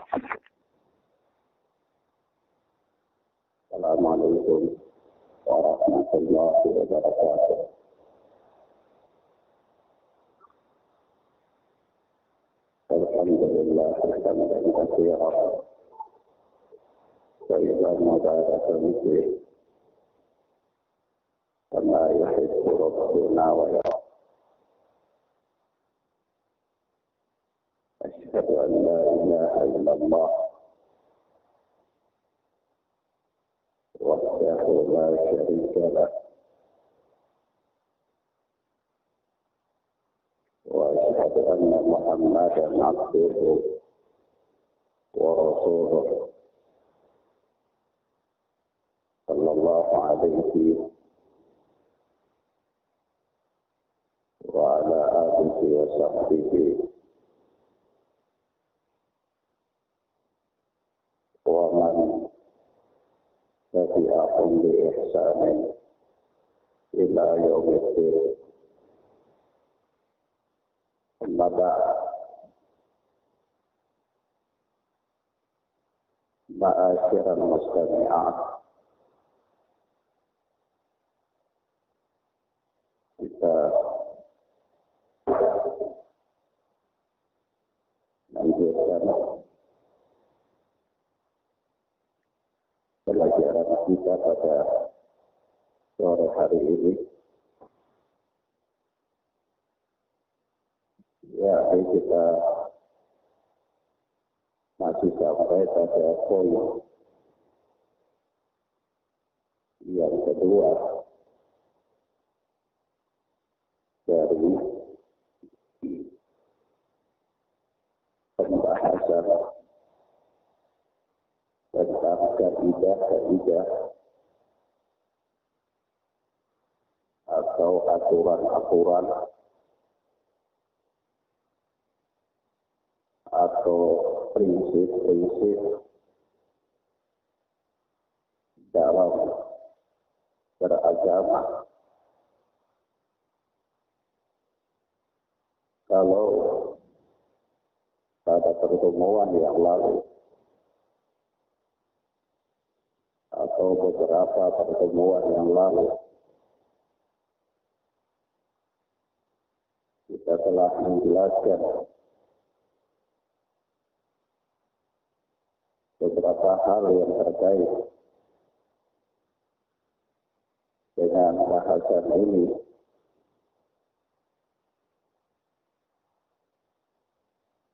Assalamualaikum warahmatullahi wabarakatuh. Alhamdulillah hamdan katsiran thayyiban mubarakan fihi kama yuhibbu rabbuna wa yarda. Asyhadu an la ilaha illallah wahdahu la syarika lah wa asyhadu anna Muhammadan abduhu wa rasuluh sallallahu alaihi wa ala alihi wa sahbihi wa man tabi'ahum bi ihsanin ila yaumiddin. Amma ba'd. Ma'asyiral mustami'at, kita lanjutkan pelajaran kita pada sore hari ini. Ya, kita masih sampai pada poin yang kedua dari pembahasan tentang kaidah-kaidah atau aturan-aturan atau prinsip-prinsip dalam beragama. Kalau pada pertemuan yang lalu atau beberapa pertemuan yang lalu kita telah menjelaskan beberapa hal yang terkait dengan bahasan ini,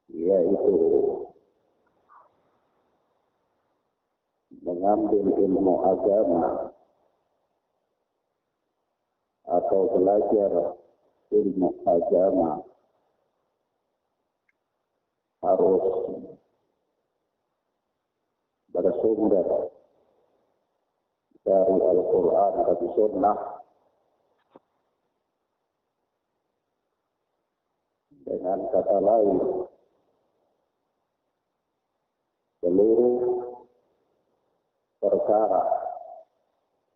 yaitu mengambil ilmu agama atau belajar ilmu agama harus bersumber dari Al-Quran dan Sunnah. Dengan kata lain, seluruh perkara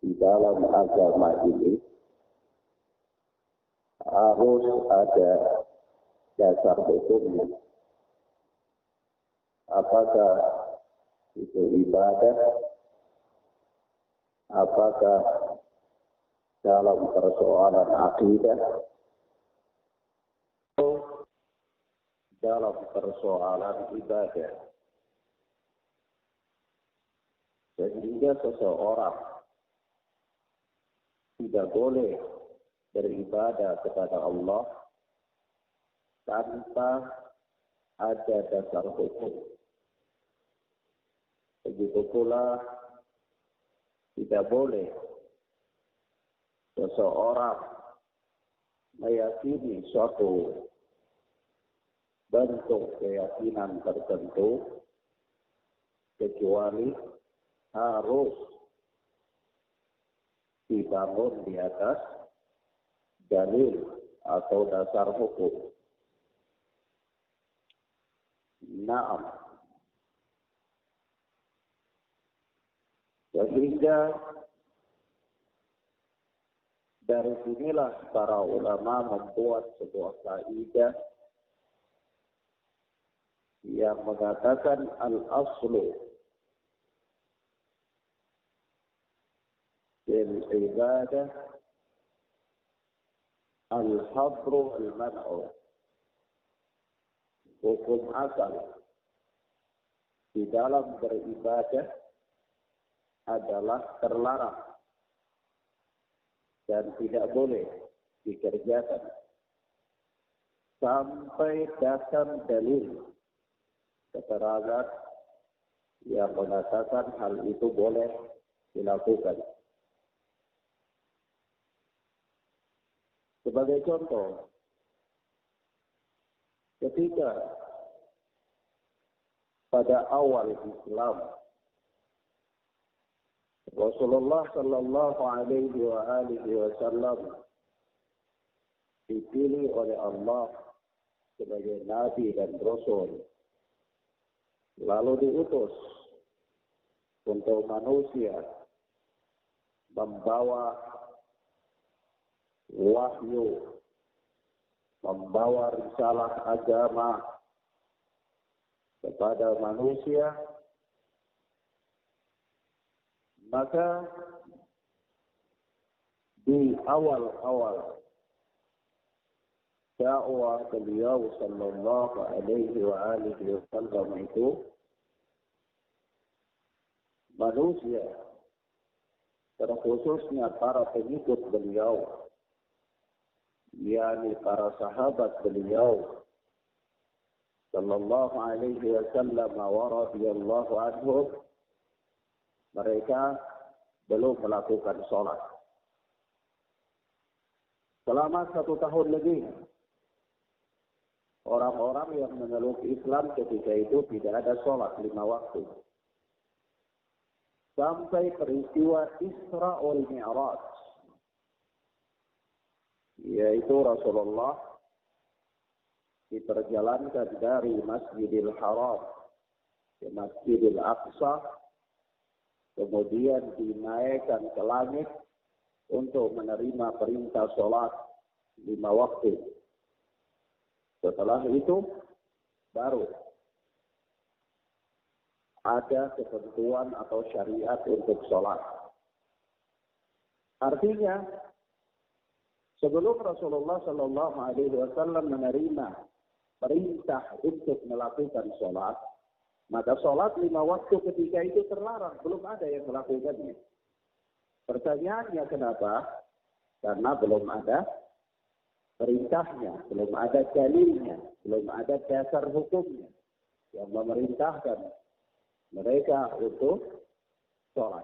di dalam agama ini harus ada dasar hukumnya. Apakah itu ibadah, apakah dalam persoalan akidah, atau dalam persoalan ibadah. Sehingga seseorang tidak boleh beribadah kepada Allah tanpa ada dasar hukum. Begitu pula tidak boleh seseorang meyakini suatu bentuk keyakinan tertentu kecuali harus dibangun di atas dalil atau dasar hukum. Naam. Sehingga dari sinilah para ulama membuat sebuah kaidah yang mengatakan al-aslu fil ibadah al-hadru al-man'u. Hukum asal di dalam beribadah adalah terlarang dan tidak boleh dikerjakan sampai datang dalil keterangan yang mengatakan hal itu boleh dilakukan. Sebagai contoh, ketika pada awal Islam Rasulullah sallallahu alaihi wasallam dipilih oleh Allah sebagai nabi dan rasul, lalu diutus untuk manusia membawa wahyu, membawa risalah agama kepada manusia, maka di awal-awal dakwah beliau sallallahu alaihi wasallam itu, manusia, terkhususnya para pengikut beliau, yakni para sahabat beliau sallallahu alaihi wasallam wa radhiyallahu anhum, mereka belum melakukan sholat. Selama 1 tahun lebih, orang-orang yang memeluk Islam ketika itu tidak ada sholat 5 waktu. Sampai peristiwa Isra wal Mi'raj, yaitu Rasulullah diperjalankan dari Masjidil Haram ke Masjidil Aqsa, kemudian dinaikkan ke langit untuk menerima perintah sholat 5 waktu. Setelah itu baru ada ketentuan atau syariat untuk sholat. Artinya, sebelum Rasulullah Sallallahu Alaihi Wasallam menerima perintah untuk melakukan sholat, maka sholat 5 waktu ketika itu terlarang, belum ada yang melakukannya. Pertanyaannya kenapa? Karena belum ada perintahnya, belum ada dalilnya, belum ada dasar hukumnya yang memerintahkan mereka untuk sholat.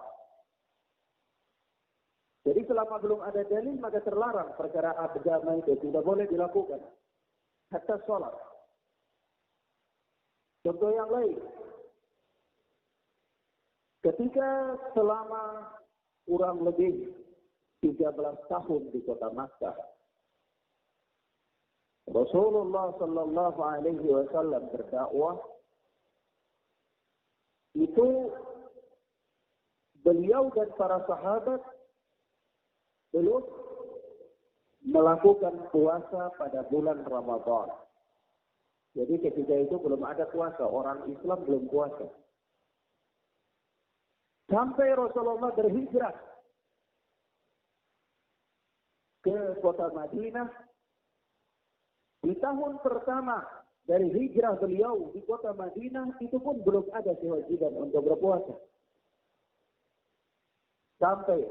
Jadi selama belum ada dalil, maka terlarang perkara agama itu tidak boleh dilakukan. Hatta sholat. Contoh yang lain, ketika selama kurang lebih 13 tahun di kota Makkah, Rasulullah Sallallahu Alaihi Wasallam berdakwah, itu beliau dan para sahabat belum melakukan puasa pada bulan Ramadan. Jadi ketika itu belum ada puasa, orang Islam belum puasa. Sampai Rasulullah berhijrah ke kota Madinah, di tahun pertama dari hijrah beliau di kota Madinah, itu pun belum ada kewajiban untuk berpuasa. Sampai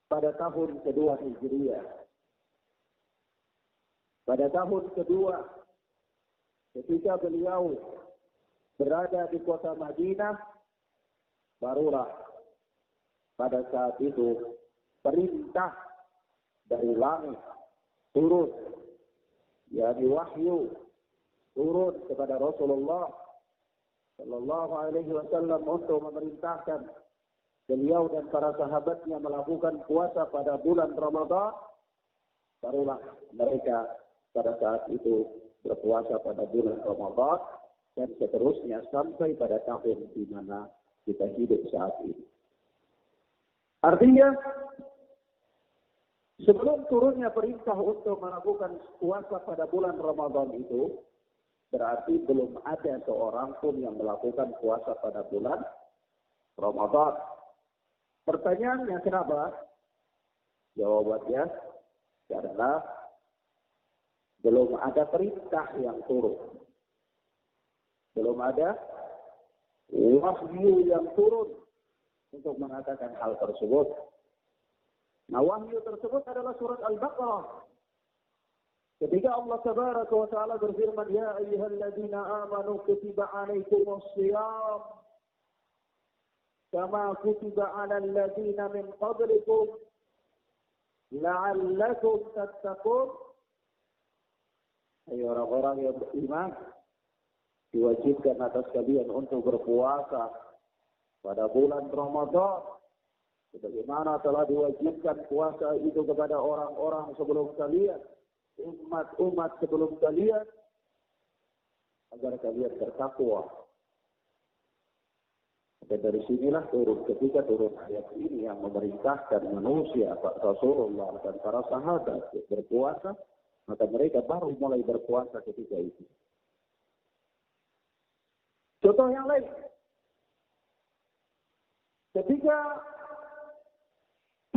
pada tahun kedua Hijriah. Pada tahun kedua, ketika beliau berada di kota Madinah, barulah pada saat itu perintah dari langit turun, yakni wahyu turun kepada Rasulullah Sallallahu Alaihi Wasallam untuk memerintahkan beliau dan para sahabatnya melakukan puasa pada bulan Ramadan. Barulah mereka pada saat itu berpuasa pada bulan Ramadan dan seterusnya sampai pada tahun di mana kita hidup saat ini. Artinya, sebelum turunnya perintah untuk melakukan puasa pada bulan Ramadan itu, berarti belum ada seorang pun yang melakukan puasa pada bulan Ramadan. Pertanyaannya kenapa? Jawabannya karena belum ada perintah yang turun. Belum ada wahyu yang turun untuk mengatakan hal tersebut. Nah, wahyu tersebut adalah surat Al-Baqarah. Ketika Allah Tabaraka wa Ta'ala berfirman, "Ya ayyuhalladzina amanu kutiba 'alaikumus shiyam kama kutiba 'alal ladzina min qablikum la'allakum tattaqun." Hai orang-orang yang beriman, diwajibkan atas kalian untuk berpuasa pada bulan Ramadan sebagaimana telah diwajibkan puasa itu kepada orang-orang sebelum kalian, umat-umat sebelum kalian, agar kalian bertakwa. Dan dari sinilah ketika turun ayat ini yang memerintahkan manusia, Rasulullah dan para sahabat berpuasa, maka mereka baru mulai berpuasa ketika itu. Contoh yang lain, ketika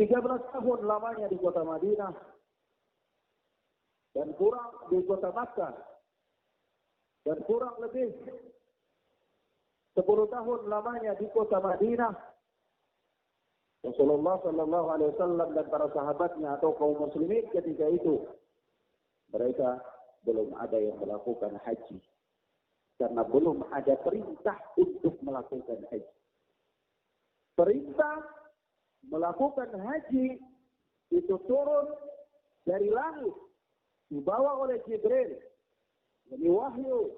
13 tahun lamanya di kota Madinah dan kurang di kota Makkah dan kurang lebih 10 tahun lamanya di kota Madinah, Rasulullah Shallallahu Alaihi Wasallam dan para sahabatnya atau kaum muslimin ketika itu mereka belum ada yang melakukan haji karena belum ada perintah untuk melakukan haji. Perintah melakukan haji itu turun dari langit, dibawa oleh Jibril, jadi wahyu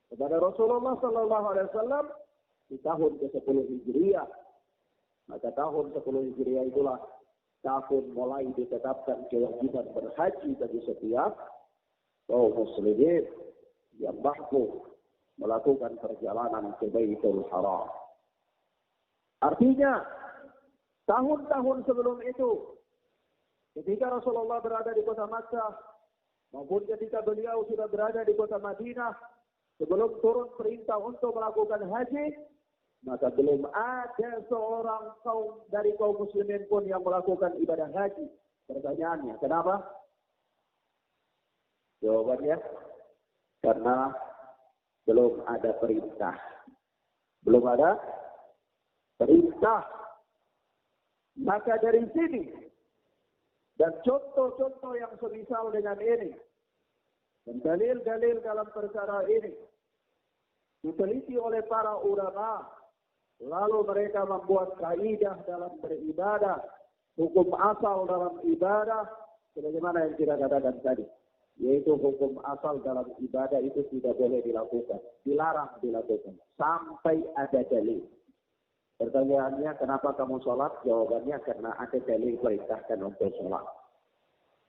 kepada Rasulullah Sallallahu Alaihi Wasallam di tahun ke-10 Hijriah. Maka tahun 10 Hijriah itulah tahun mulai ditetapkan kewajiban berhaji bagi setiap kaum muslimin yang mampu melakukan perjalanan ke Baitul Haram. Artinya, tahun-tahun sebelum itu, ketika Rasulullah berada di kota Makkah, maupun ketika beliau sudah berada di kota Madinah, sebelum turun perintah untuk melakukan haji, maka belum ada seorang kaum dari kaum muslimin pun yang melakukan ibadah haji. Pertanyaannya, kenapa? Jawabannya, karena belum ada perintah. Belum ada perintah. Maka dari sini, dan contoh-contoh yang semisal dengan ini, dan dalil-dalil dalam perkara ini, diteliti oleh para ulama, lalu mereka membuat kaidah dalam beribadah, hukum asal dalam ibadah, sebagaimana yang kita katakan tadi, yaitu hukum asal dalam ibadah itu tidak boleh dilakukan, dilarang dilakukan, sampai ada dalil. Pertanyaannya, kenapa kamu sholat? Jawabannya, karena ada dalil perintahkan untuk sholat.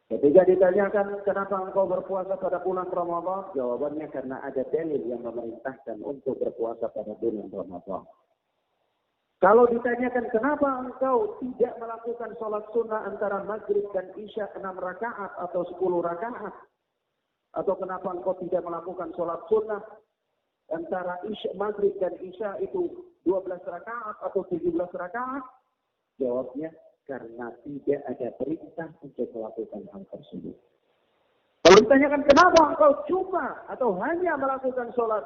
Ketika ditanyakan, kenapa engkau berpuasa pada bulan Ramadan? Jawabannya, karena ada dalil yang memerintahkan untuk berpuasa pada bulan Ramadan. Kalau ditanyakan, kenapa engkau tidak melakukan sholat sunnah antara maghrib dan isya 6 rakaat atau 10 rakaat? Atau kenapa engkau tidak melakukan sholat sunnah antara isya, maghrib dan isya itu 12 rakaat atau 17 rakaat? Jawabnya, karena tidak ada perintah untuk melakukan hal tersebut. Kalau ditanyakan kenapa engkau cuma atau hanya melakukan sholat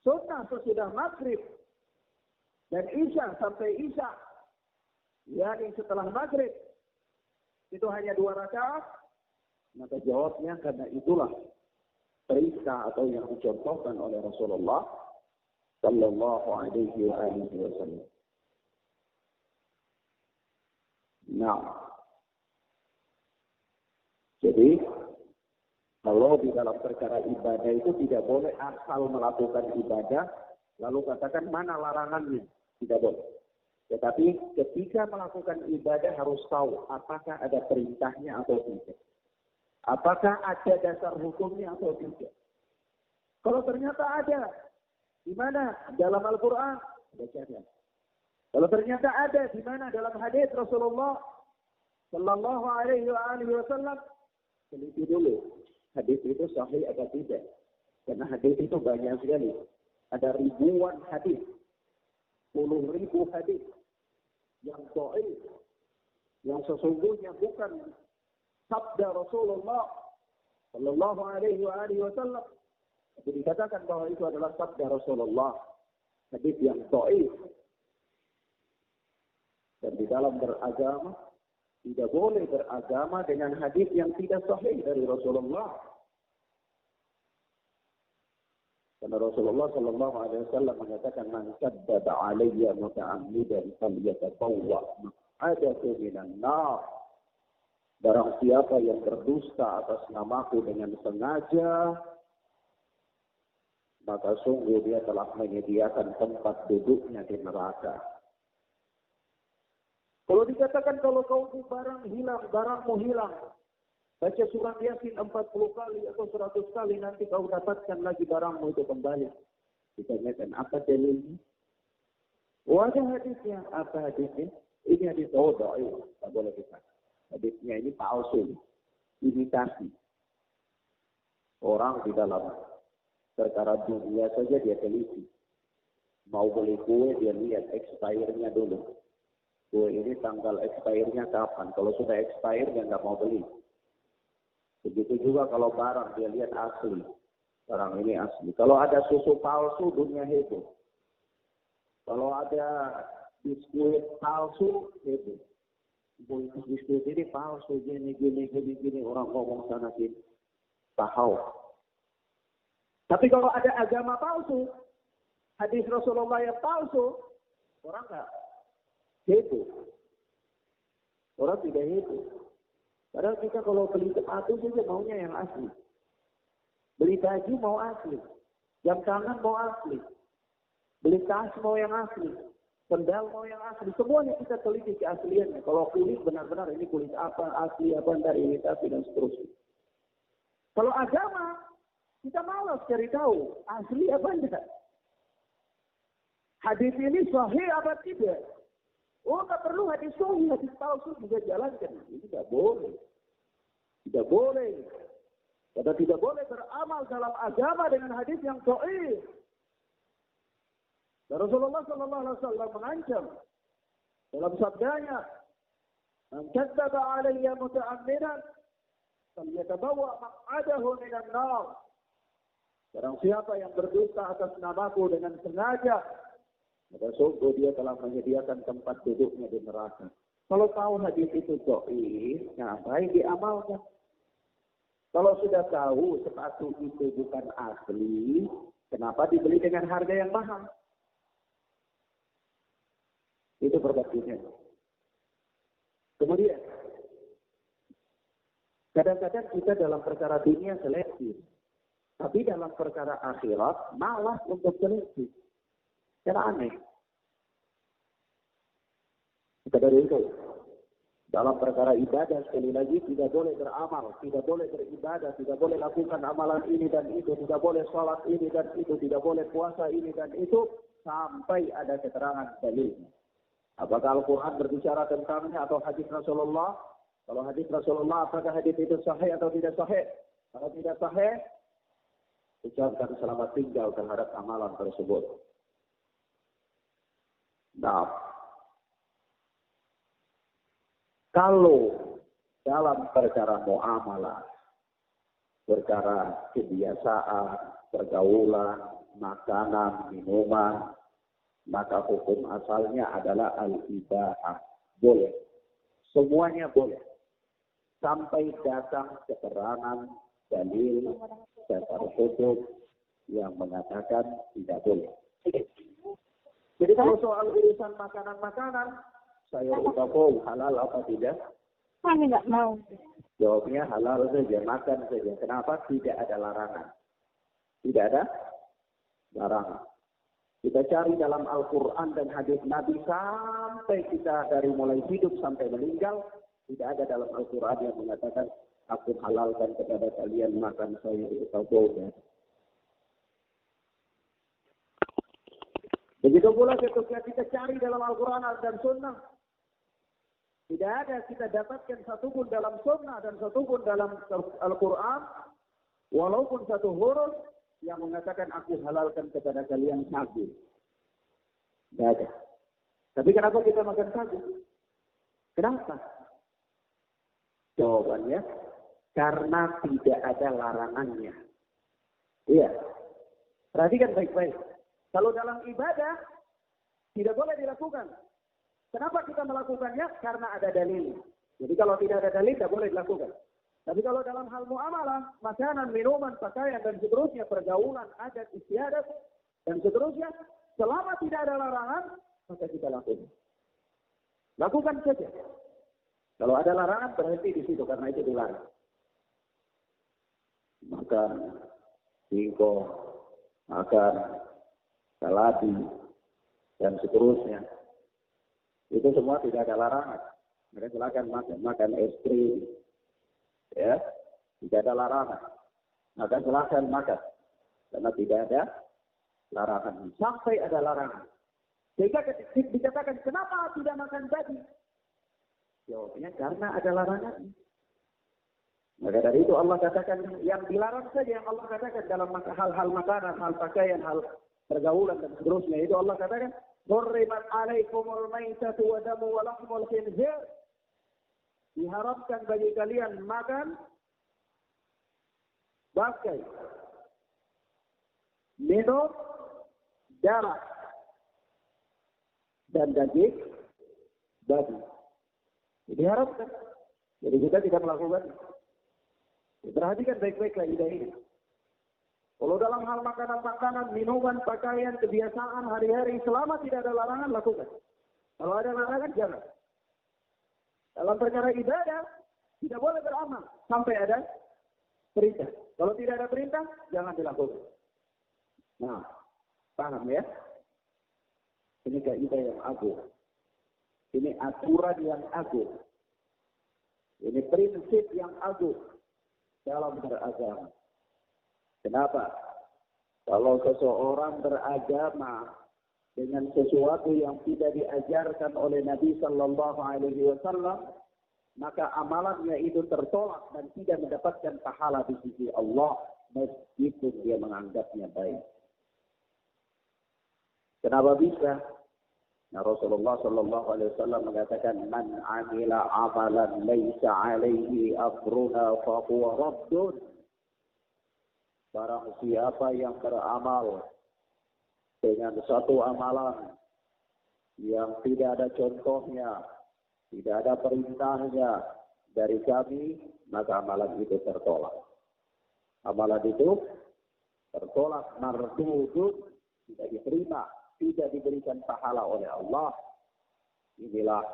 sunnah sesudah maghrib dan isya sampai isya, yakni setelah maghrib itu hanya 2 rakaat, maka jawabnya karena itulah perintah atau yang dicontohkan oleh Rasulullah Sallallahu Alaihi Wasallam. Nah, jadi kalau di dalam perkara ibadah itu tidak boleh asal melakukan ibadah lalu katakan mana larangannya, tidak boleh. Tetapi ketika melakukan ibadah harus tahu apakah ada perintahnya atau tidak. Apakah ada dasar hukumnya atau tidak. Kalau ternyata ada, di mana? Dalam Al-Quran, bacanya. Kalau ternyata ada, di mana? Dalam hadis Rasulullah Sallallahu Alaihi Wasallam, teliti dulu hadis itu sahih atau tidak. Karena hadis itu banyak sekali. Ada ribuan hadis. 10.000 hadis. Yang dhaif. Yang sesungguhnya bukan sabda Rasulullah sallallahu alaihi wasallam. Jadi dikatakan bahwa itu adalah sabda Rasulullah. Hadis yang dhaif. Dan di dalam beragama tidak boleh beragama dengan hadis yang tidak sahih dari Rasulullah. Karena Rasulullah sallallahu alaihi wasallam mengatakan man kadzdzaba alayya muta'ammidan falyatabawwa maq'adahu minan nar. Barang siapa yang berdusta atas namaku dengan sengaja, maka sungguh dia telah menyediakan tempat duduknya di neraka. Kalau dikatakan kalau kau barang hilang, barangmu hilang, baca surah Yasin 40 kali atau 100 kali, nanti kau dapatkan lagi barangmu itu kembali. Ditanyakan, apa dalilnya? Oh, ada hadisnya. Apa hadisnya? Ini hadis dhaif. Tak boleh kita. Hadisnya ini palsu. Imitasi. Orang di dalam perkara dunia saja dia teliti. Mau beli kue, dia lihat expirednya dulu. Kue ini tanggal expirednya kapan? Kalau sudah expired, dia nggak mau beli. Begitu juga kalau barang, dia lihat asli. Barang ini asli. Kalau ada susu palsu, dunia heboh. Kalau ada biskuit palsu, heboh. Biskuit ini palsu, gini. Orang ngomong sana sini. Tahu. Tapi kalau ada agama palsu, hadis Rasulullah yang palsu, orang nggak heboh. Orang tidak heboh. Padahal kita kalau beli sepatu saja maunya yang asli. Beli baju mau asli. Jam tangan mau asli. Beli tas mau yang asli. Sendal mau yang asli. Semuanya kita teliti keasliannya. Kalau kulit benar-benar ini kulit apa, asli apa, dari imitasi dan seterusnya. Kalau agama, kita malas cari tahu asli apa enggak. Hadis ini sahih apa tidak? Oh, tak perlu hadis sahih, hadis palsu juga jalankan. Ini tidak boleh. Tidak boleh. Kita tidak boleh beramal dalam agama dengan hadis yang dhaif. Dan Rasulullah sallallahu alaihi wasallam mengancam dalam sabdanya, "Man kadzdzaba 'alayya muta'ammidan falyatabawwa maq'adahu minan nar." Barang siapa yang berdusta atas namaku dengan sengaja, maka sungguh dia telah menyediakan tempat duduknya di neraka. Kalau tahu hadis itu dhaif, ngapain diamalkan? Kalau sudah tahu sepatu itu bukan asli, kenapa dibeli dengan harga yang mahal? Itu perbandingan. Kemudian, kadang-kadang kita dalam perkara dunia selektif, tapi dalam perkara akhirat malas untuk selektif. Karena aneh. Maka dari itu, dalam perkara ibadah sekali lagi tidak boleh beramal, tidak boleh beribadah, tidak boleh lakukan amalan ini dan itu, tidak boleh sholat ini dan itu, tidak boleh puasa ini dan itu, sampai ada keterangan dalilnya. Apakah Al-Quran berbicara tentangnya atau hadis Rasulullah? Kalau hadis Rasulullah, apakah hadis itu sahih atau tidak sahih? Kalau tidak sahih, ucapkan selamat tinggal terhadap amalan tersebut. Nah, kalau dalam perkara muamalah, perkara kebiasaan, pergaulan, makanan, minuman, maka hukum asalnya adalah al-ibahah. Boleh. Semuanya boleh. Sampai datang keterangan dalil dasar hukum yang mengatakan tidak boleh. Jadi kalau soal urusan makanan-makanan, saya tahu halal apa tidak? Kami nggak mau. Jawabnya halal saja, makan saja. Kenapa? Tidak ada larangan. Tidak ada larangan. Kita cari dalam Al-Quran dan hadis Nabi sampai kita dari mulai hidup sampai meninggal, tidak ada dalam Al-Quran yang mengatakan aku halalkan kepada kalian makan sayur atau buah. Begitu pula ketika kita cari dalam Al-Quran dan Sunnah, tidak ada kita dapatkan satupun dalam Sunnah dan satupun dalam Al-Quran, walaupun satu huruf yang mengatakan aku halalkan kepada kalian sagu. Tidak ada. Tapi kenapa kita makan sagu? Kenapa? Jawabannya, karena tidak ada larangannya. Iya. Perhatikan baik-baik. Kalau dalam ibadah, tidak boleh dilakukan. Kenapa kita melakukannya? Karena ada dalil. Jadi kalau tidak ada dalil, tidak boleh dilakukan. Tapi kalau dalam hal muamalah, makanan, minuman, pakaian, dan seterusnya, pergaulan, adat, istiadat, dan seterusnya, selama tidak ada larangan, maka kita lakukan. Lakukan saja. Kalau ada larangan, berhenti di situ, karena itu dilarang. Makan singkong, makan saladi, dan seterusnya. Itu semua tidak ada larangan. Mereka silakan makan es krim, ya, tidak ada larangan. Maka silakan makan, karena tidak ada larangan. Sampai ada larangan. Sehingga dikatakan, kenapa tidak makan tadi? Jawabnya, karena ada larangan. Maka dari itu Allah katakan, yang dilarang saja yang Allah katakan dalam hal-hal makanan, hal pakaian, hal pergaulan, dan seterusnya. Itu Allah katakan, Hurrimat alaikumul maitatu wa damu wa lahmul khinzir. Diharamkan bagi kalian makan bangkai, minum darah, dan daging babi. Diharamkan. Jadi kita tidak melakukan. Perhatikan baik-baik kaidah ini. Kalau dalam hal makanan-makanan, minuman, pakaian, kebiasaan hari-hari, selama tidak ada larangan, lakukan. Kalau ada larangan, jangan. Dalam perkara ibadah, tidak boleh beramal sampai ada perintah. Kalau tidak ada perintah, jangan dilakukan. Nah, paham ya? Ini kaidah yang agung. Ini aturan yang agung. Ini prinsip yang agung dalam beragama. Kenapa? Kalau seseorang beragama dengan sesuatu yang tidak diajarkan oleh Nabi Sallallahu Alaihi Wasallam, maka amalannya itu tertolak dan tidak mendapatkan pahala di sisi Allah, meskipun dia menganggapnya baik. Kenapa bisa? Nah, Rasulullah Sallallahu Alaihi Wasallam mengatakan, "Man amila amalan laisa alaihi amruna fa huwa raddun." Barang siapa yang beramal dengan satu amalan yang tidak ada contohnya, tidak ada perintahnya dari kami, maka amalan itu tertolak. Amalan itu tertolak, mardudun, tidak diterima, tidak diberikan pahala oleh Allah. Inilah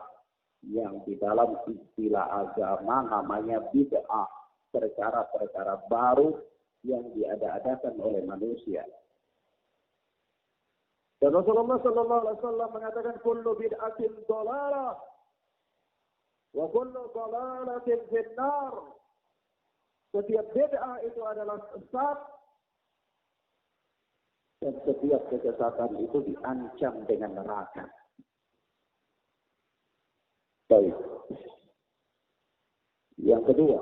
yang di dalam istilah agama namanya bid'ah, perkara-perkara baru yang diada-adakan oleh manusia. Dan Rasulullah Sallallahu Alaihi Wasallam mengatakan, "Kullu bid'atin dhalalah, wa kullu dhalalatin finnar." Setiap bid'ah itu adalah sesat, dan setiap kesesatan itu diancam dengan neraka. Baik. Yang kedua,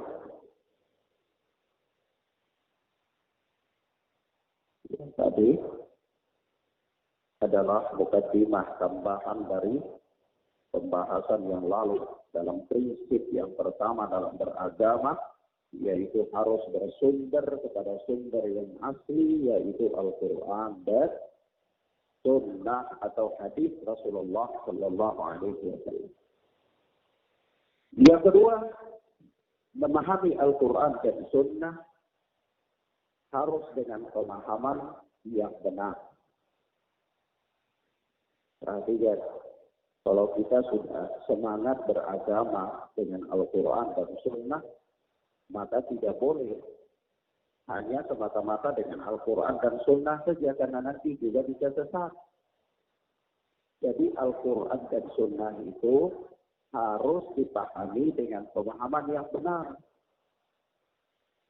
yang tadi adalah mukaddimah, tambahan dari pembahasan yang lalu dalam prinsip yang pertama dalam beragama, yaitu harus bersumber kepada sumber yang asli, yaitu Al-Quran dan Sunnah atau hadis Rasulullah Sallallahu Alaihi Wasallam. Yang kedua, memahami Al-Quran dan Sunnah harus dengan pemahaman yang benar. Perhatikan, kalau kita sudah semangat beragama dengan Al-Quran dan Sunnah, maka tidak boleh hanya semata-mata dengan Al-Quran dan Sunnah saja, karena nanti juga bisa sesat. Jadi Al-Quran dan Sunnah itu harus dipahami dengan pemahaman yang benar.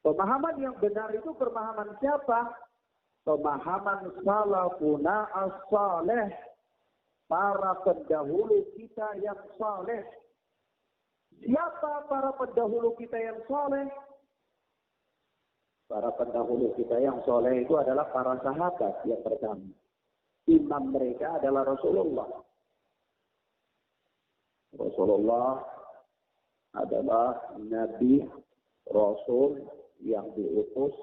Pemahaman yang benar itu pemahaman siapa? Pemahaman salafuna as-saleh, para pendahulu kita yang saleh. Siapa para pendahulu kita yang saleh? Para pendahulu kita yang soleh itu adalah para sahabat yang pertama. Imam mereka adalah Rasulullah. Rasulullah adalah Nabi, Rasul yang diutus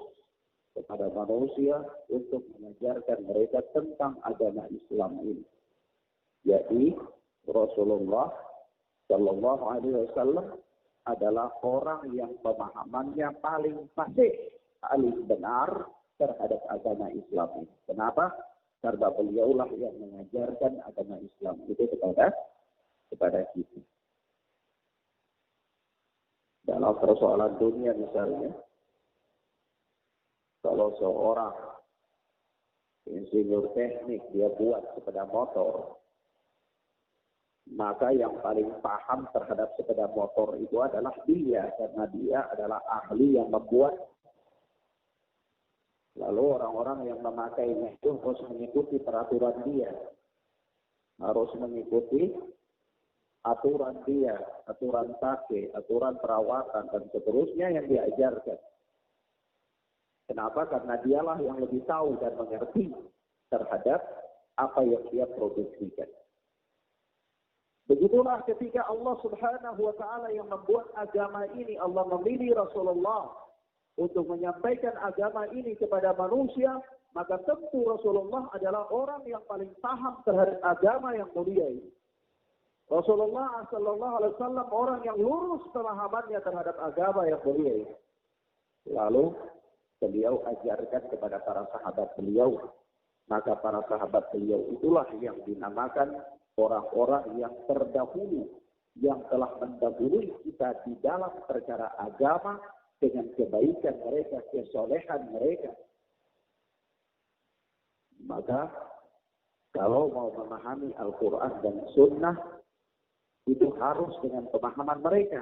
kepada manusia untuk mengajarkan mereka tentang agama Islam ini. Jadi Rasulullah Shallallahu Alaihi Wasallam adalah orang yang pemahamannya paling fasih, paling benar terhadap agama Islam ini. Kenapa? Karena beliaulah yang mengajarkan agama Islam itu kepada kita. Dalam persoalan dunia misalnya, kalau seorang insinyur teknik dia buat sepeda motor, maka yang paling paham terhadap sepeda motor itu adalah dia, karena dia adalah ahli yang membuat. Lalu orang-orang yang memakainya itu harus mengikuti peraturan dia, harus mengikuti aturan dia, aturan pakai, aturan perawatan, dan seterusnya yang diajarkan. Kenapa? Karena dialah yang lebih tahu dan mengerti terhadap apa yang dia produksikan. Begitulah ketika Allah Subhanahu wa Ta'ala yang membuat agama ini, Allah memilih Rasulullah untuk menyampaikan agama ini kepada manusia, maka tentu Rasulullah adalah orang yang paling paham terhadap agama yang mulia ini. Rasulullah Sallallahu Alaihi Wasallam orang yang lurus pemahamannya terhadap agama yang mulia ini. Lalu beliau ajarkan kepada para sahabat beliau. Maka para sahabat beliau itulah yang dinamakan orang-orang yang terdahulu, yang telah mendahului kita di dalam perkara agama dengan kebaikan mereka, kesolehan mereka. Maka kalau mau memahami Al-Quran dan Sunnah, itu harus dengan pemahaman mereka.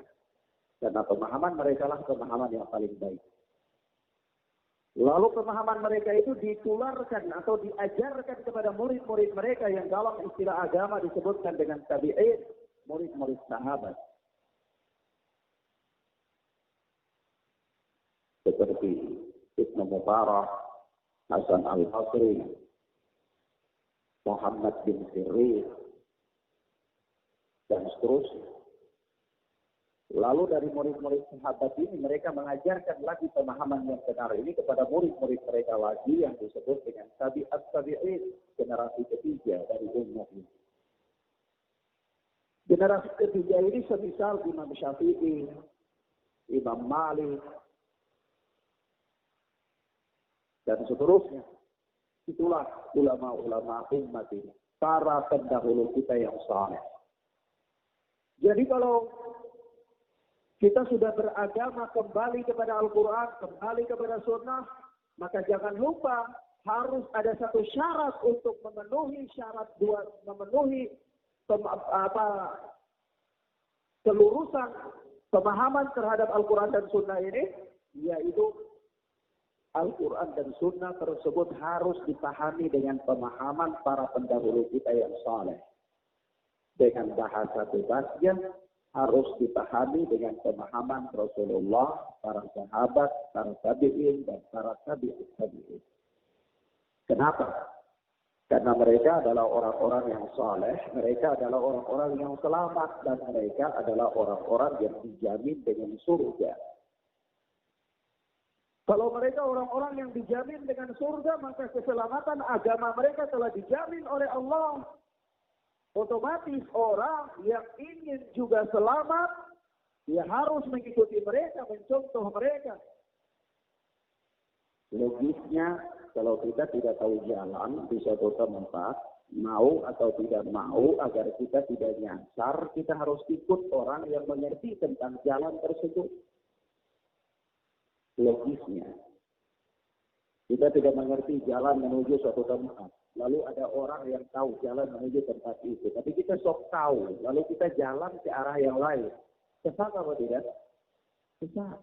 Karena pemahaman mereka lah pemahaman yang paling baik. Lalu pemahaman mereka itu ditularkan atau diajarkan kepada murid-murid mereka yang dalam istilah agama disebutkan dengan tabi'in, murid-murid sahabat. Seperti Ibnu Mubarak, Hasan Al-Basri, Muhammad bin Sirin, dan seterusnya. Lalu dari murid-murid sahabat ini mereka mengajarkan lagi pemahaman yang benar ini kepada murid-murid mereka lagi yang disebut dengan tabi'at-tabi'in, generasi ketiga dari umat ini. Generasi ketiga ini semisal Imam Syafi'i, Imam Malik, dan seterusnya. Itulah ulama-ulama umat ini, para pendahulu kita yang saleh. Jadi kalau kita sudah beragama kembali kepada Al-Quran, kembali kepada Sunnah, maka jangan lupa harus ada satu syarat untuk memenuhi syarat memenuhi kelurusan pemahaman terhadap Al-Quran dan Sunnah ini, yaitu Al-Quran dan Sunnah tersebut harus dipahami dengan pemahaman para pendahulu kita yang saleh. Dengan bahasa bebasnya harus dipahami dengan pemahaman Rasulullah, para sahabat, para tabi'in, dan para tabi'in. Kenapa? Karena mereka adalah orang-orang yang saleh, mereka adalah orang-orang yang selamat, dan mereka adalah orang-orang yang dijamin dengan surga. Kalau mereka orang-orang yang dijamin dengan surga, maka keselamatan agama mereka telah dijamin oleh Allah. Otomatis orang yang ingin juga selamat, dia harus mengikuti mereka, mencontoh mereka. Logisnya, kalau kita tidak tahu jalan di suatu tempat, mau atau tidak mau, agar kita tidak nyasar, kita harus ikut orang yang mengerti tentang jalan tersebut. Logisnya. Kita tidak mengerti jalan menuju suatu tempat. Lalu ada orang yang tahu jalan menuju tempat itu. Tapi kita sok tahu. Lalu kita jalan ke arah yang lain. Sesat atau tidak? Sesat.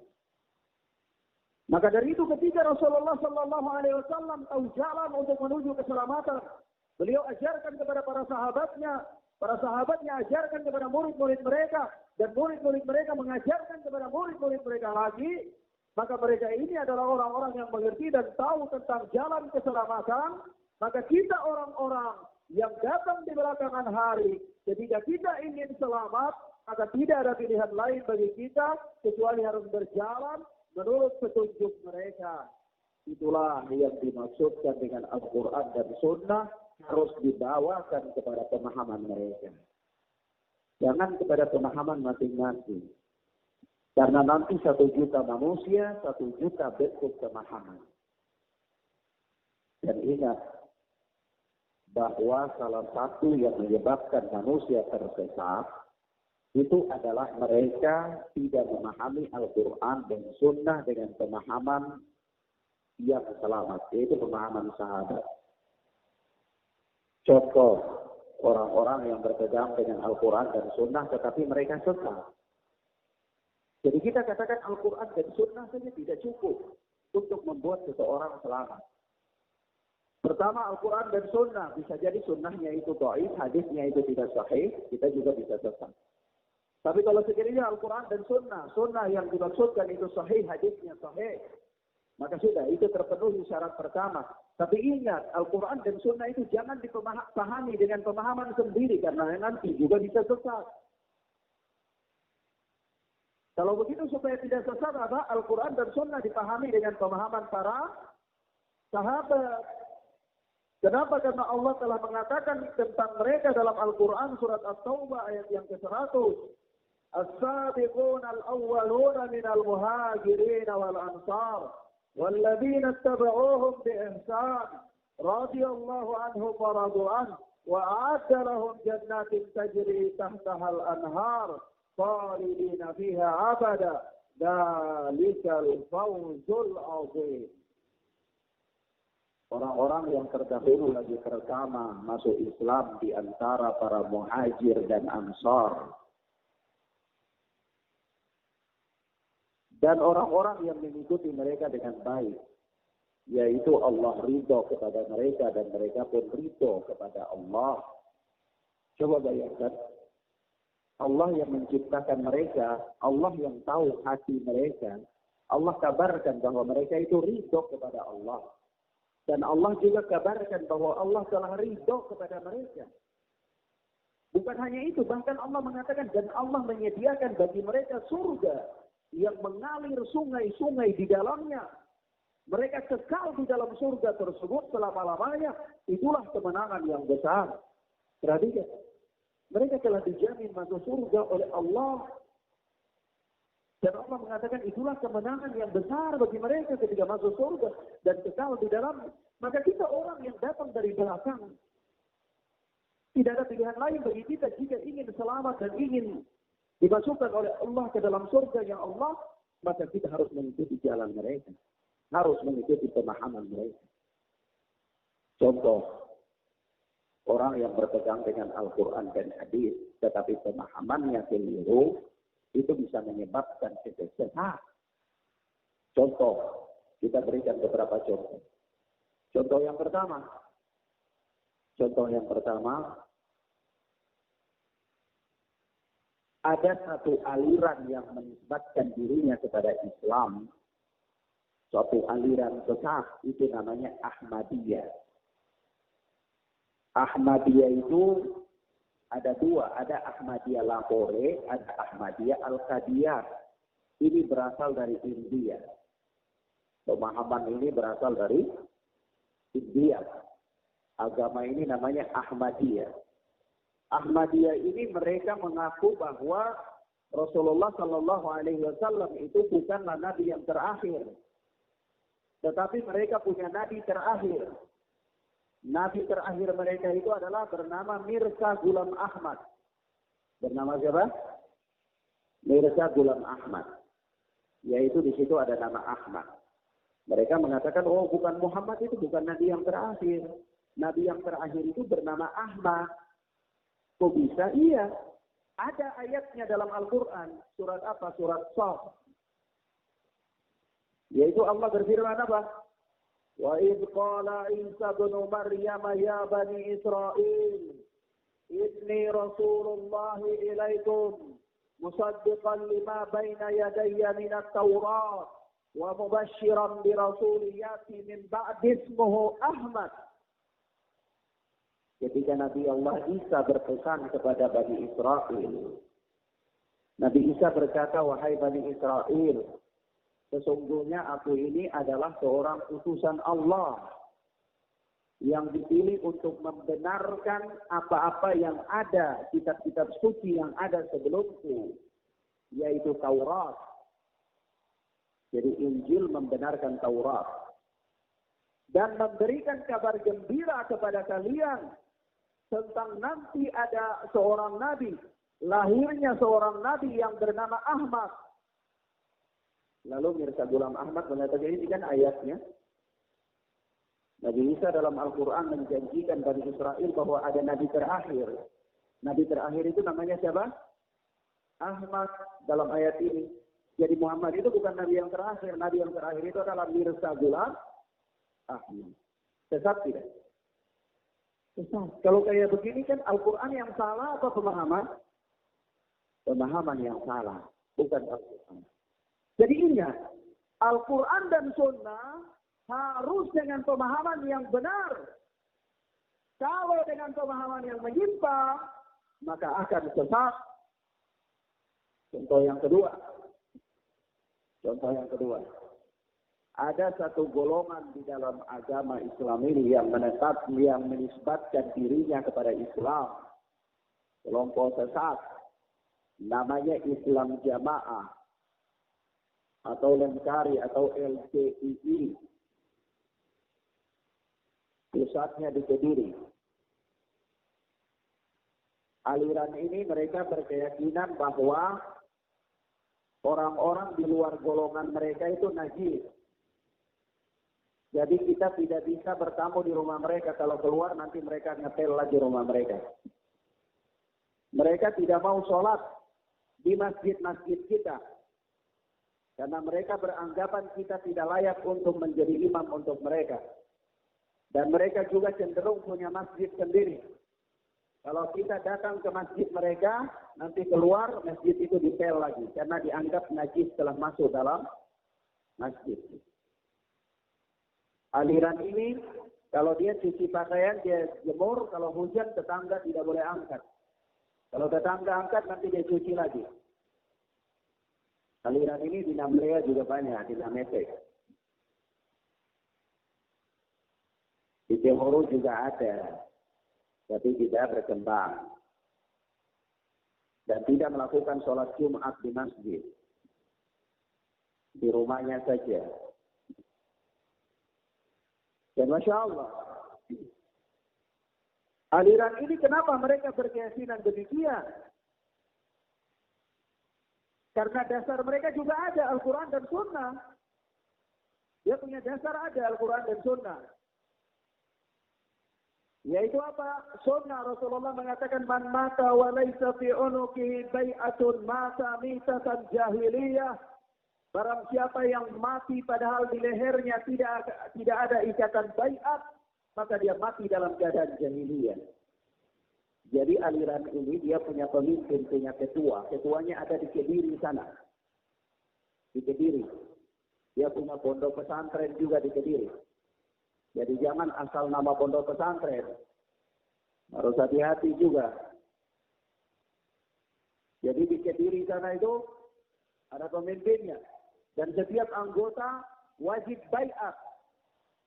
Maka dari itu ketika Rasulullah Sallallahu Alaihi Wasallam tahu jalan untuk menuju keselamatan, beliau ajarkan kepada para sahabatnya. Para sahabatnya ajarkan kepada murid-murid mereka. Dan murid-murid mereka mengajarkan kepada murid-murid mereka lagi. Maka mereka ini adalah orang-orang yang mengerti dan tahu tentang jalan keselamatan. Maka kita orang-orang yang datang di belakangan hari, ketika kita ingin selamat, maka tidak ada pilihan lain bagi kita kecuali harus berjalan menurut petunjuk mereka. Itulah yang dimaksudkan dengan Al-Quran dan Sunnah harus dibawakan kepada pemahaman mereka. Jangan kepada pemahaman masing-masing. Karena nanti 1 juta manusia, 1 juta bentuk pemahaman. Dan ingat, bahwa salah satu yang menyebabkan manusia tersesat, itu adalah mereka tidak memahami Al-Quran dan Sunnah dengan pemahaman yang selamat, yaitu pemahaman sahabat. Contoh, orang-orang yang berpegang dengan Al-Quran dan Sunnah, tetapi mereka sesat. Jadi kita katakan Al-Quran dan Sunnah saja tidak cukup untuk membuat seseorang selamat. Pertama, Al-Quran dan Sunnah. Bisa jadi sunnahnya itu dhaif, hadisnya itu tidak sahih, kita juga bisa sesat. Tapi kalau sekiranya Al-Quran dan Sunnah, Sunnah yang dimaksudkan itu sahih, hadisnya sahih, maka sudah, itu terpenuhi syarat pertama. Tapi ingat, Al-Quran dan Sunnah itu jangan dipahami dengan pemahaman sendiri, karena nanti juga bisa sesat. Kalau begitu supaya tidak sesat, apa? Al-Quran dan Sunnah dipahami dengan pemahaman para sahabat. Kenapa? Karena Allah telah mengatakan tentang mereka dalam Al-Quran surat At-Taubah ayat yang ke-100. As-sabiqun al-awwaluna minal muhajirin wal ansar walladzina ittaba'uuhum biihsan radhiyallahu anhum wa radu anhu wa a'adda lahum jannatin tajri tahtaha al-anhar khalidina fiha abada dzalikal fawzul 'azim. Orang-orang yang terdahulu lagi pertama masuk Islam di antara para muhajir dan ansar. Dan orang-orang yang mengikuti mereka dengan baik. Yaitu Allah ridho kepada mereka dan mereka pun ridho kepada Allah. Coba bayangkan. Allah yang menciptakan mereka, Allah yang tahu hati mereka. Allah kabarkan bahwa mereka itu ridho kepada Allah. Dan Allah juga kabarkan bahwa Allah telah ridho kepada mereka. Bukan hanya itu, bahkan Allah mengatakan dan Allah menyediakan bagi mereka surga yang mengalir sungai-sungai di dalamnya. Mereka kekal di dalam surga tersebut selama-lamanya. Itulah kemenangan yang besar. Perhatikan, mereka telah dijamin masuk surga oleh Allah. Dan Allah mengatakan itulah kemenangan yang besar bagi mereka ketika masuk surga dan kekal di dalamnya. Maka kita orang yang datang dari belakang, tidak ada pilihan lain bagi kita jika ingin selamat dan ingin dimasukkan oleh Allah ke dalam surga yang Allah, maka kita harus mengikuti jalan mereka. Harus mengikuti pemahaman mereka. Contoh, orang yang berpegang dengan Al-Quran dan Hadis, tetapi pemahamannya keliru, itu bisa menyebabkan kesesatan. Contoh, kita berikan beberapa contoh. Contoh yang pertama, ada satu aliran yang menisbatkan dirinya kepada Islam, suatu aliran sesat, itu namanya Ahmadiyah. Ahmadiyah itu ada dua, ada Ahmadiyah Lahore, ada Ahmadiyah Al-Qadiyah. Ini berasal dari India. Pemahaman ini berasal dari India. Agama ini namanya Ahmadiyah. Ahmadiyah ini mereka mengaku bahwa Rasulullah Shallallahu Alaihi Wasallam itu bukanlah nabi yang terakhir, tetapi mereka punya nabi terakhir. Nabi terakhir mereka itu adalah bernama Mirza Ghulam Ahmad. Bernama siapa? Mirza Ghulam Ahmad. Yaitu di situ ada nama Ahmad. Mereka mengatakan, oh bukan Muhammad itu bukan nabi yang terakhir. Nabi yang terakhir itu bernama Ahmad. Kok bisa? Iya. Ada ayatnya dalam Al-Quran. Surat apa? Surat Shaf. Yaitu Allah berfirman apa? وَإِذْ قَالَ عِيسَى ابْنُ مَرْيَمَ يَا بَنِي إِسْرَائِيلَ إِنِّي رَسُولُ اللَّهِ إِلَيْكُمْ مُصَدِّقًا لِمَا بَيْنَ يَدَيَّ مِنَ التَّوْرَاةِ wa mubasysyiran bi rasulin ya'ti min ba'di ismuhu Ahmad. Ketika Nabi Allah Isa berpesan kepada Bani Israel, Nabi Isa berkata, wahai Bani Israel, sesungguhnya aku ini adalah seorang utusan Allah yang dipilih untuk membenarkan apa-apa yang ada, kitab-kitab suci yang ada sebelumku, yaitu Taurat. Jadi Injil membenarkan Taurat. Dan memberikan kabar gembira kepada kalian tentang nanti ada seorang nabi, lahirnya seorang nabi yang bernama Ahmad. Lalu Mirza Ghulam Ahmad mengatakan, ini kan ayatnya. Nabi Isa dalam Al-Quran menjanjikan Bani Israel bahwa ada nabi terakhir. Nabi terakhir itu namanya siapa? Ahmad dalam ayat ini. Jadi Muhammad itu bukan nabi yang terakhir. Nabi yang terakhir itu adalah Mirza Ghulam Ahmad. Sesat tidak? Sesat. Kalau kayak begini kan Al-Quran yang salah atau pemahaman? Pemahaman yang salah. Bukan Al-Quran. Jadi ingat, Al-Quran dan Sunnah harus dengan pemahaman yang benar. Kalau dengan pemahaman yang menyimpang, maka akan sesat. Contoh yang kedua. Ada satu golongan di dalam agama Islam ini yang menisbatkan dirinya kepada Islam. Kelompok sesat. Namanya Islam Jamaah. Atau Lengkari atau LCII. Pusatnya di Kediri. Aliran ini mereka berkeyakinan bahwa orang-orang di luar golongan mereka itu najis. Jadi kita tidak bisa bertamu di rumah mereka. Kalau keluar nanti mereka ngetel lagi rumah mereka. Mereka tidak mau sholat di masjid-masjid kita. Karena mereka beranggapan kita tidak layak untuk menjadi imam untuk mereka. Dan mereka juga cenderung punya masjid sendiri. Kalau kita datang ke masjid mereka, nanti keluar masjid itu dipel lagi. Karena dianggap najis telah masuk dalam masjid. Aliran ini, kalau dia cuci pakaian, dia jemur. Kalau hujan, tetangga tidak boleh angkat. Kalau tetangga angkat, nanti dia cuci lagi. Aliran ini di Namlea juga banyak, di Nametek. Di Johor juga ada. Tapi tidak berkembang. Dan tidak melakukan sholat Jumat di masjid. Di rumahnya saja. Dan Masya Allah. Aliran ini kenapa mereka berkeyakinan demikian? Karena dasar mereka juga ada Al-Quran dan Sunnah. Dia punya dasar ada Al-Quran dan Sunnah. Yaitu apa? Sunnah Rasulullah mengatakan man mata wa laysa fi unuqihi bai'atun mata mitatan jahiliyah. Barang siapa yang mati padahal di lehernya tidak ada ikatan bai'at, maka dia mati dalam keadaan jahiliyah. Jadi aliran ini dia punya pemimpin, punya ketua. Ketuanya ada di Kediri sana. Di Kediri. Dia punya pondok pesantren juga di Kediri. Jadi jangan asal nama pondok pesantren. Harus hati-hati juga. Jadi di Kediri sana itu ada pemimpinnya. Dan setiap anggota wajib bai'at.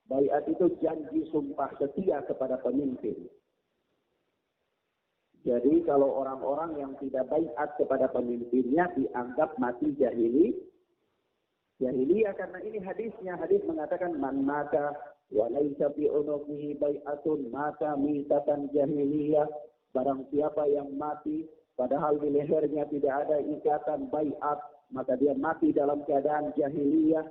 Bai'at itu janji sumpah setia kepada pemimpin. Jadi kalau orang-orang yang tidak bai'at kepada pemimpinnya dianggap mati jahiliyah karena ini hadisnya. Hadis mengatakan man mata wa laysa fi unuqihi bai'atun mata mitatan jahiliyah. Barang siapa yang mati padahal di lehernya tidak ada ikatan bai'at, maka dia mati dalam keadaan jahiliyah.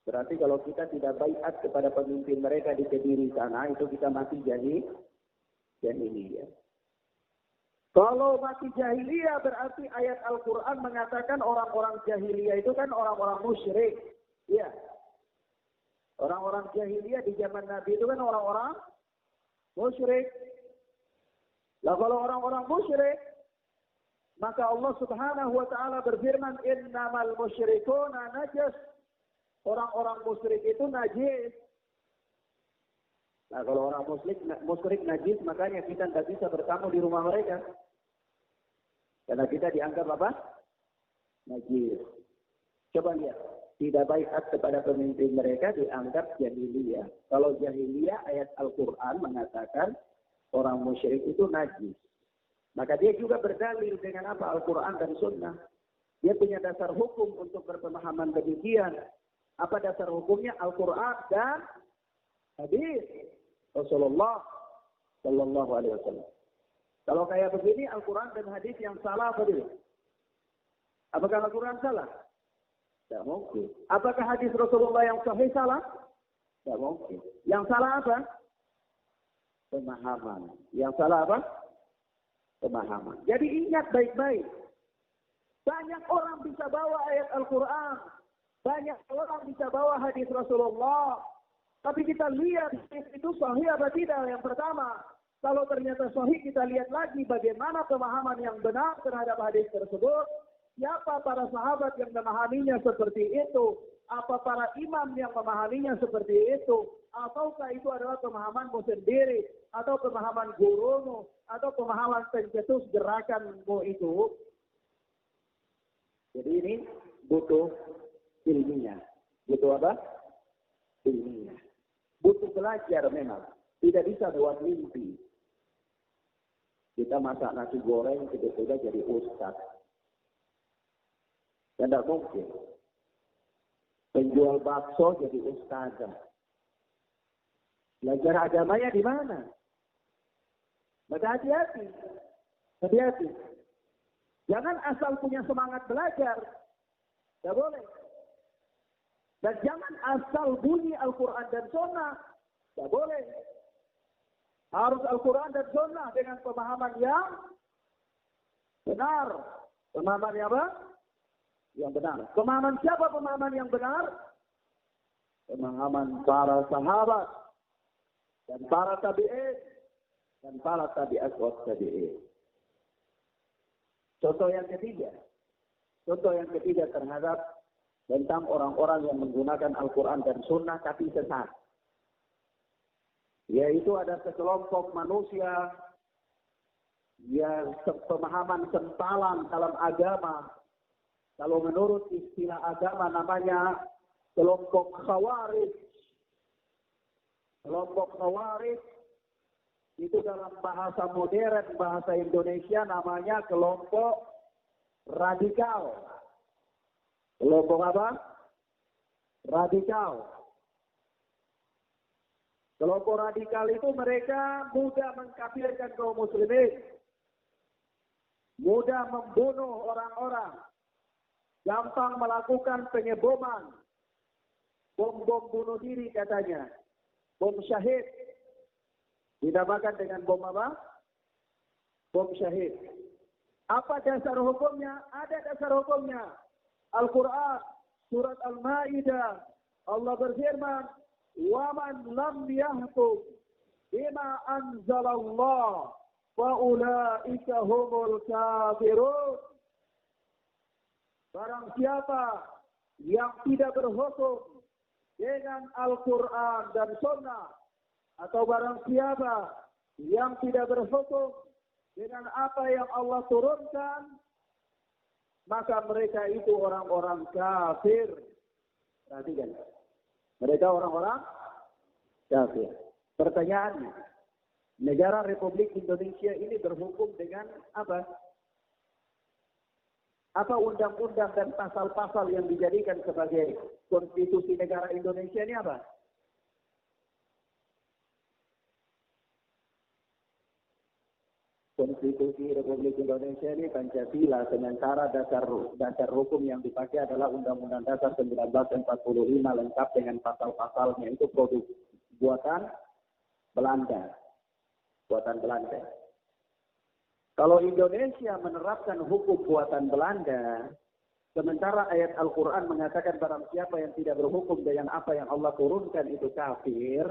Berarti kalau kita tidak bai'at kepada pemimpin mereka di Kediri sana, itu kita mati jahiliyah. Kalau mati jahiliyah berarti ayat Al-Quran mengatakan orang-orang jahiliyah itu kan orang-orang musyrik. Ya. Orang-orang jahiliyah di zaman Nabi itu kan orang-orang musyrik. Lah kalau orang-orang musyrik, Maka Allah Subhanahu wa taala berfirman, "Innamal musyrikuna najas." Orang-orang musyrik itu najis. Nah, kalau orang musyrik najis, makanya kita tidak bisa bertamu di rumah mereka. Karena kita dianggap apa? Najis. Coba lihat, tidak baik kepada pemimpin mereka dianggap jahiliyah. Kalau jahiliyah, ayat Al-Quran mengatakan orang musyrik itu najis. Maka dia juga berdalil dengan apa? Al-Quran dan Sunnah. Dia punya dasar hukum untuk berpemahaman demikian. Apa dasar hukumnya? Al-Quran dan hadis Rasulullah Sallallahu Alaihi Wasallam. Kalau kayak begini, Al-Quran dan hadis yang salah apa dia? Apakah Al-Quran salah? Tidak mungkin. Apakah hadis Rasulullah yang sahih salah? Tidak mungkin. Yang salah apa? Pemahaman. Yang salah apa? Pemahaman. Jadi ingat baik-baik. Banyak orang bisa bawa ayat Al-Quran. Banyak orang bisa bawa hadis Rasulullah. Tapi kita lihat itu sahih apa tidak. Yang pertama, kalau ternyata sahih, kita lihat lagi bagaimana pemahaman yang benar terhadap hadis tersebut. Siapa para sahabat yang memahaminya seperti itu? Apa para imam yang memahaminya seperti itu? Ataukah itu adalah pemahamanmu sendiri? Atau pemahaman gurumu? Atau pemahaman pencetus gerakanmu itu? Jadi ini butuh ilmiah. Butuh apa? Ilmiah. Butuh belajar memang. Tidak bisa buat mimpi. Kita masak nasi goreng, tiba-tiba jadi ustaz. Tidak mungkin. Penjual bakso jadi ustazah. Belajar agamanya di mana? Maka hati-hati. Hati-hati. Jangan asal punya semangat belajar. Tidak boleh. Dan jangan asal bunyi Al-Quran dan Sunnah. Tidak boleh. Harus Al-Quran dan Sunnah dengan pemahaman yang benar. Pemahaman yang apa? Yang benar. Pemahaman siapa pemahaman yang benar? Pemahaman para sahabat dan para tabi'in dan para tabi'at wa tabi'in. Contoh yang ketiga. Contoh yang ketiga terhadap tentang orang-orang yang menggunakan Al-Quran dan Sunnah tapi sesat. Yaitu ada sekelompok manusia yang pemahaman sempalan dalam agama. Kalau menurut istilah agama namanya kelompok Khawarij. Kelompok Khawarij itu dalam bahasa modern, bahasa Indonesia namanya kelompok radikal. Kelompok apa? Radikal. Kelompok radikal itu mereka mudah mengkafirkan kaum muslimin. Mudah membunuh orang-orang. Gampang melakukan pengeboman. Bom-bom bunuh diri katanya. Bom syahid. Dinamakan dengan bom apa? Bom syahid. Apa dasar hukumnya? Ada dasar hukumnya. Al-Quran, surat Al-Ma'idah. Allah berfirman, وَمَنْ لَمْ يَحْكُمْ بِمَا أَنْزَلَ اللَّهُ فَأُولَئِكَ هُمُ الْكَافِرُونَ. Barang siapa yang tidak berhukum dengan Al-Quran dan Sunnah, atau barang siapa yang tidak berhukum dengan apa yang Allah turunkan, maka mereka itu orang-orang kafir. Perhatikan. Mereka orang-orang kafir. Pertanyaannya, negara Republik Indonesia ini berhukum dengan apa? Apa undang-undang dan pasal-pasal yang dijadikan sebagai konstitusi negara Indonesia ini apa? Konstitusi Republik Indonesia ini Pancasila, sementara dasar hukum yang dipakai adalah Undang-Undang Dasar 1945 lengkap dengan pasal-pasalnya, itu produk buatan Belanda. Buatan Belanda. Kalau Indonesia menerapkan hukum buatan Belanda, sementara ayat Al-Quran mengatakan barang siapa yang tidak berhukum dengan apa yang Allah turunkan itu kafir,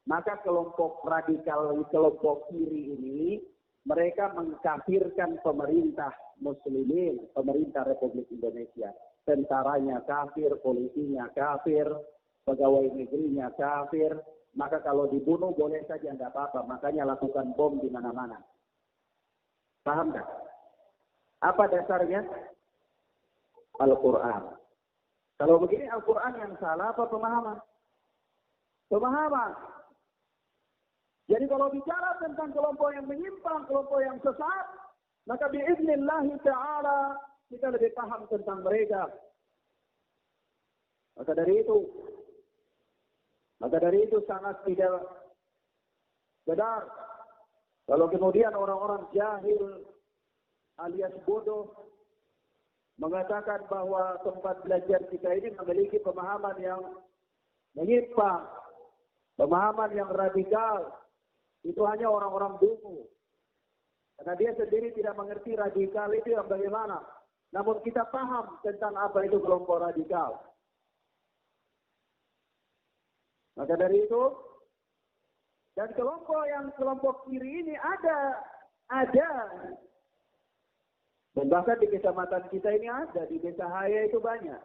maka kelompok radikal, kelompok kiri ini mereka mengkafirkan pemerintah muslimin, pemerintah Republik Indonesia. Tentaranya kafir, polisinya kafir, pegawai negerinya kafir. Maka kalau dibunuh boleh saja, tidak apa-apa. Makanya lakukan bom di mana-mana. Paham tak? Apa dasarnya? Al-Quran. Kalau begini Al-Quran yang salah apa pemahaman? Pemahaman. Jadi kalau bicara tentang kelompok yang menyimpang, kelompok yang sesat, maka biiznillah ta'ala kita lebih paham tentang mereka. Maka dari itu sangat tidak benar kalau kemudian orang-orang jahil alias bodoh mengatakan bahwa tempat belajar kita ini memiliki pemahaman yang menyimpang, pemahaman yang radikal. Itu hanya orang-orang dungu. Karena dia sendiri tidak mengerti radikal itu yang bagaimana. Namun kita paham tentang apa itu kelompok radikal. Maka dari itu, dan kelompok kiri ini ada. Dan bahkan di kecamatan kita ini ada, di Desa Haya itu banyak.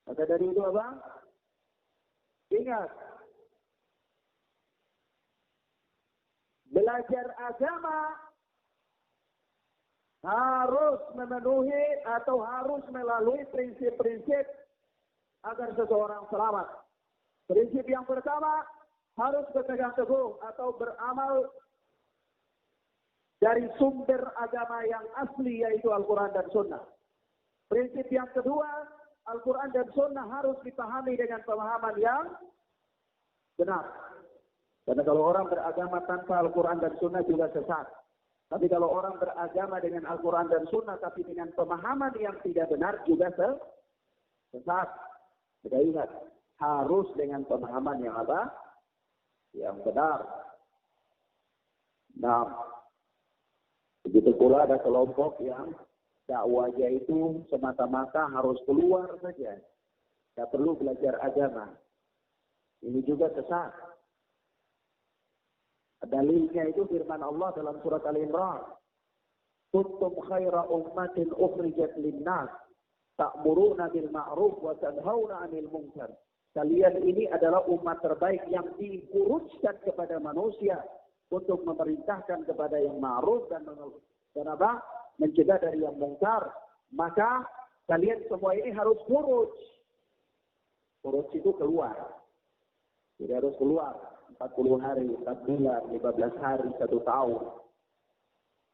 Maka dari itu abang, ingat, belajar agama harus memenuhi atau harus melalui prinsip-prinsip agar seseorang selamat. Prinsip yang pertama, harus berpegang teguh atau beramal dari sumber agama yang asli, yaitu Al-Quran dan Sunnah. Prinsip yang kedua, Al-Quran dan Sunnah harus dipahami dengan pemahaman yang benar. Karena kalau orang beragama tanpa Al-Quran dan Sunnah juga sesat. Tapi kalau orang beragama dengan Al-Quran dan Sunnah tapi dengan pemahaman yang tidak benar juga sesat. Kita ingat, harus dengan pemahaman yang apa? Yang benar. Nah, begitu pula ada kelompok yang dakwahnya itu semata-mata harus keluar saja. Tidak perlu belajar agama. Ini juga sesat. Dalilnya itu firman Allah dalam surat Al-Imran. Kuntum khaira ummatin ukhrijat linnas ta'muruna bil ma'ruf wa tanhauna 'anil munkar. Kalian ini adalah umat terbaik yang diuruskan kepada manusia untuk memerintahkan kepada yang ma'ruf dan mencegah dari yang mungkar. Maka kalian semua ini harus khuruj. Khuruj itu keluar. Jadi harus keluar 40 hari, 4 bulan, 15 hari, 1 tahun.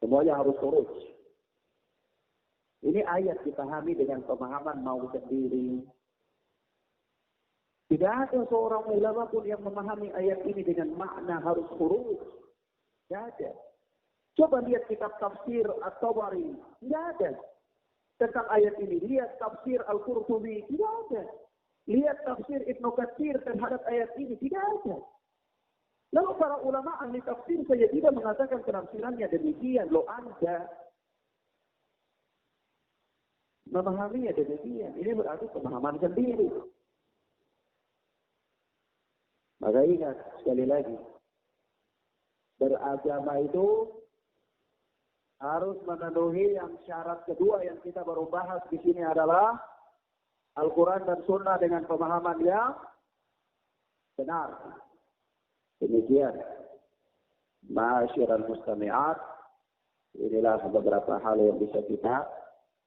Semuanya harus khuruj. Ini ayat dipahami dengan pemahaman mau sendiri. Tidak ada seorang ulama pun yang memahami ayat ini dengan makna harus khuruj. Tidak ada. Coba lihat kitab tafsir At-Tabari. Tidak ada. Tentang ayat ini. Lihat tafsir Al-Qurtubi. Tidak ada. Lihat tafsir Ibnu Katsir terhadap ayat ini. Tidak ada. Lalu para ulama ahli tafsir saja tidak mengatakan penafsirannya demikian. Loh Anda memahaminya demikian. Ini berarti pemahaman sendiri. Maka ingat sekali lagi. Beragama itu harus memenuhi yang syarat kedua yang kita baru bahas di sini adalah Al-Quran dan Sunnah dengan pemahaman yang benar. Demikian. Ma'asyiral mustami'at. Inilah beberapa hal yang bisa kita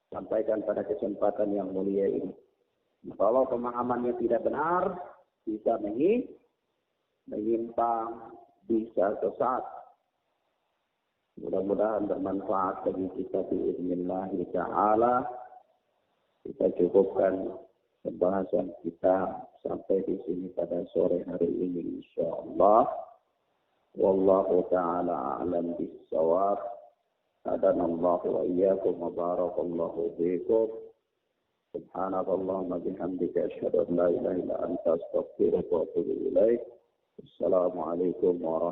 sampaikan pada kesempatan yang mulia ini. Kalau pemahamannya tidak benar, bisa menyimpang, bisa sesat. Mudah-mudahan bermanfaat bagi kita biiznillah ta'ala. Kita cukupkan pembahasan kita sampai di sini pada sore hari ini insyaallah. Wallahu ta'ala a'lam bis-shawab. Hadanallahu wa iyyakum wa barakallahu fiikum. Subhanakallahumma bihamdika asyhadu an la ilaha illa anta astaghfiruka wa atubu ilaik. Assalamualaikum warahmatullahi wabarakatuh.